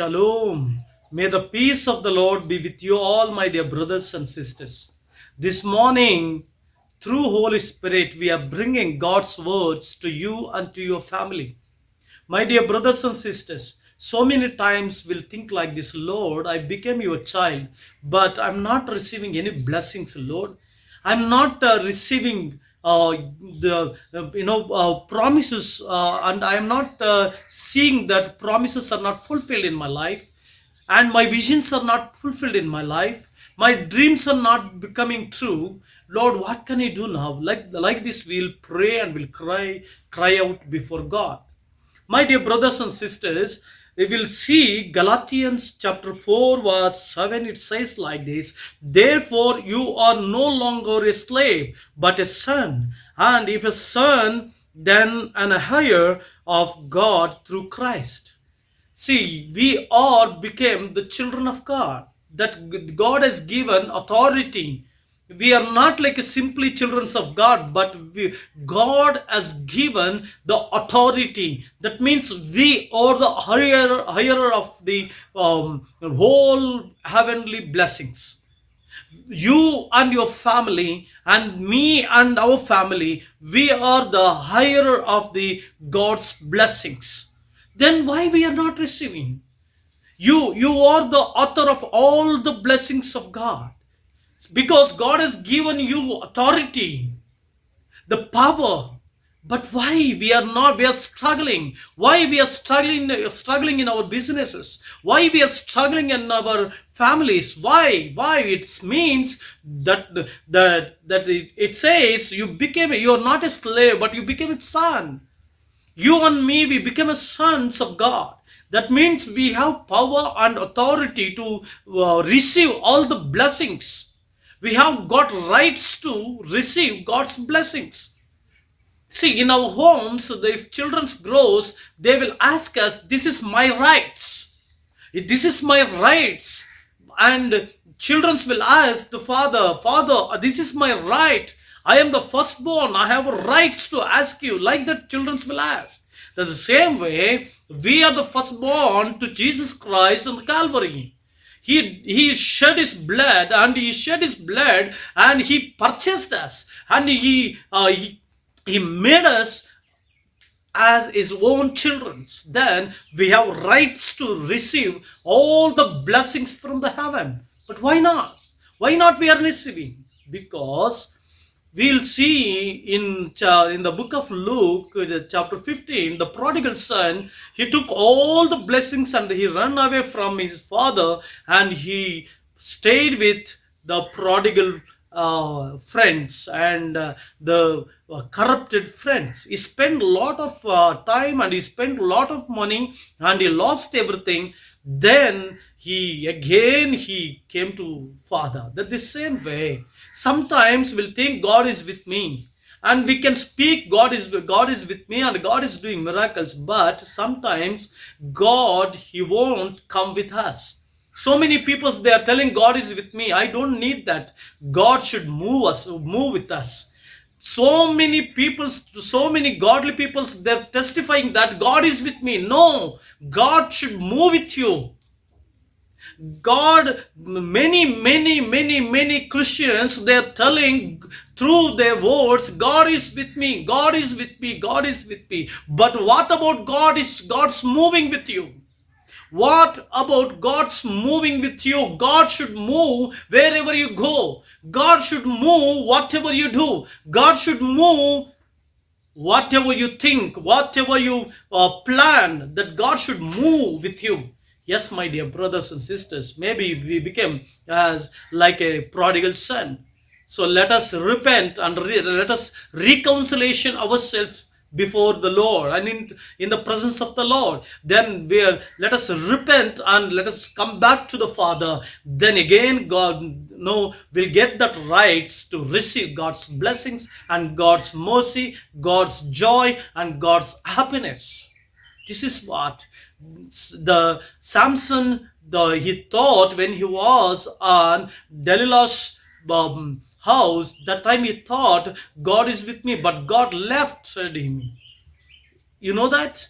Shalom. May the peace of the Lord be with you all, my dear brothers and sisters. This morning, through Holy Spirit, we are bringing God's words to you and to your family. My dear brothers and sisters, so many times we'll think like this: Lord, I became your child, but I'm not receiving any blessings, Lord. I'm not receiving the promises, and I am not seeing that promises are not fulfilled in my life, and my visions are not fulfilled in my life. My dreams are not becoming true. Lord, what can I do now? Like this, we'll pray and we'll cry out before God. My dear brothers and sisters, we will see Galatians chapter 4 verse 7. It says like this: therefore you are no longer a slave but a son, and if a son, then an heir of God through Christ. See, we are became the children of God, that God has given authority. We are not like simply children of God, but God has given the authority. That means we are the higher of the whole heavenly blessings. You and your family and me and our family, we are the higher of the God's blessings. Then why we are not receiving? You are the author of all the blessings of God, because God has given you authority, the power. But why we are not? We are struggling. Why we are struggling in our businesses? Why we are struggling in our families? Why it means that it says you are not a slave, but you became a son. You and me, we become a sons of God. That means we have power and authority to receive all the blessings. We have got rights to receive God's blessings. See, in our homes, if children grows, they will ask us, this is my rights. This is my rights. And children will ask the father, this is my right. I am the firstborn. I have rights to ask you. Like that, children will ask. That's the same way, we are the firstborn to Jesus Christ on the Calvary. He shed his blood, and he purchased us, and he made us as his own children. Then we have rights to receive all the blessings from the heaven. But why not? Why not we are receiving? Because we'll see in the book of Luke, chapter 15, the prodigal son, he took all the blessings and he ran away from his father, and he stayed with the prodigal friends and the corrupted friends. He spent a lot of time, and he spent a lot of money, and he lost everything. Then he came to Father. That the same way, sometimes we'll think God is with me, and we can speak God is with me and God is doing miracles, but sometimes God, he won't come with us. So many people, they are telling God is with me. I don't need that. God should move with us. So many people, so many godly people, they're testifying that God is with me. No, God should move with you. God, many Christians, they're telling through their words, God is with me, God is with me, God is with me. But what about God's moving with you? What about God's moving with you? God should move wherever you go. God should move whatever you do. God should move whatever you think, whatever you plan, that God should move with you. Yes, my dear brothers and sisters, maybe we became as like a prodigal son. So let us repent and let us reconciliation ourselves before the Lord and in the presence of the Lord. Then let us repent and let us come back to the Father. Then again, God will get that rights to receive God's blessings and God's mercy, God's joy, and God's happiness. This is what the Samson, he thought when he was on Delilah's house. That time he thought God is with me, but God left him. You know that?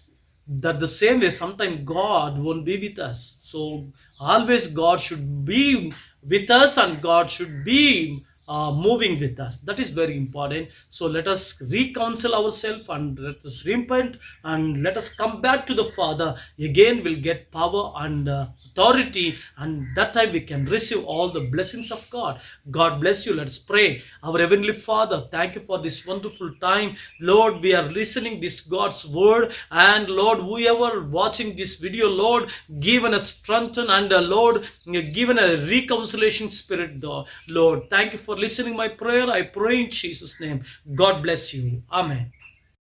that the same way sometimes God won't be with us. So always God should be with us, and God should be moving with us. That is very important. So let us reconcile ourselves and let us repent and let us come back to the Father. Again we'll get power and authority, and that time we can receive all the blessings of God. God bless you. Let's pray. Our Heavenly Father, thank you for this wonderful time. Lord, we are listening this God's word, and Lord, whoever watching this video, Lord, given a strengthen and Lord, given a reconciliation spirit, though. Lord, thank you for listening my prayer. I pray in Jesus' name. God bless you. Amen.